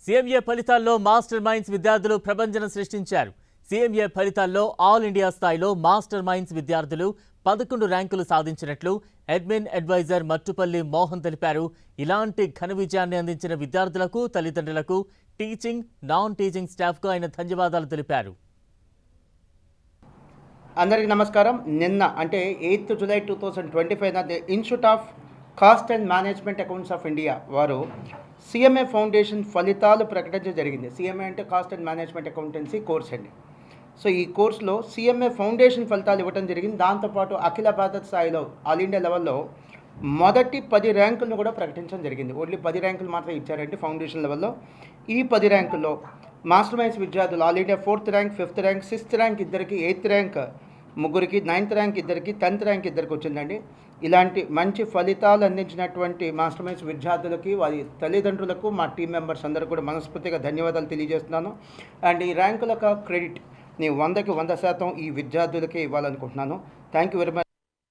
సీఎంఏ ఫలితాల్లో master minds విద్యార్థులు ప్రభంజనం సృష్టించారు. సీఎంఏ ఫలితాల్లో ఆల్ ఇండియా స్థాయిలో మాస్టర్ మైండ్స్ విద్యార్థులు 11 ర్యాంకులు సాధించినట్లు అడ్మిన్ అడ్వైజర్ మట్టుపల్లి మోహన్ తెలిపారు. ఇలాంటి ఘన విజయాన్ని అందించిన విద్యార్థులకు, తల్లిదండ్రులకు, టీచింగ్, నాన్ టీచింగ్ స్టాఫ్కు ఆయన ధన్యవాదాలు తెలిపారు. అందరికీ నమస్కారం. నిన్న అంటే 8th July 2025 institute of cost and management accounts of India వారు సిఎంఏ ఫౌండేషన్ ఫలితాలు ప్రకటించడం జరిగింది. సిఎంఏ అంటే cost and management accountancy course అండి. సో ఈ కోర్సులో సిఎంఏ ఫౌండేషన్ ఫలితాలు ఇవ్వడం జరిగింది. దాంతోపాటు అఖిల భారత స్థాయిలో ఆల్ ఇండియా లెవెల్లో మొదటి 10 ర్యాంకులను కూడా ప్రకటించడం జరిగింది. ఓన్లీ 10 ర్యాంకులు మాత్రం ఇచ్చారంటే ఫౌండేషన్ లెవెల్లో. ఈ 10 ర్యాంకుల్లో మాస్టర్ మైండ్స్ విద్యార్థులు all India 4th rank, 5th rank, 6th rank ఇద్దరికి, 8th ర్యాంక్ ముగ్గురికి, 9th ర్యాంక్ ఇద్దరికి, 10th ర్యాంక్ ఇద్దరికి వచ్చిందండి. ఇలాంటి మంచి ఫలితాలు అందించినటువంటి మాస్టర్ మైండ్స్ విద్యార్థులకి, వారి తల్లిదండ్రులకు, మా టీం మెంబర్స్ అందరూ కూడా మనస్ఫూర్తిగా ధన్యవాదాలు తెలియజేస్తున్నాను. అండ్ ఈ ర్యాంకుల క్రెడిట్ నేను 100% ఈ విద్యార్థులకే ఇవ్వాలనుకుంటున్నాను. Thank you very much.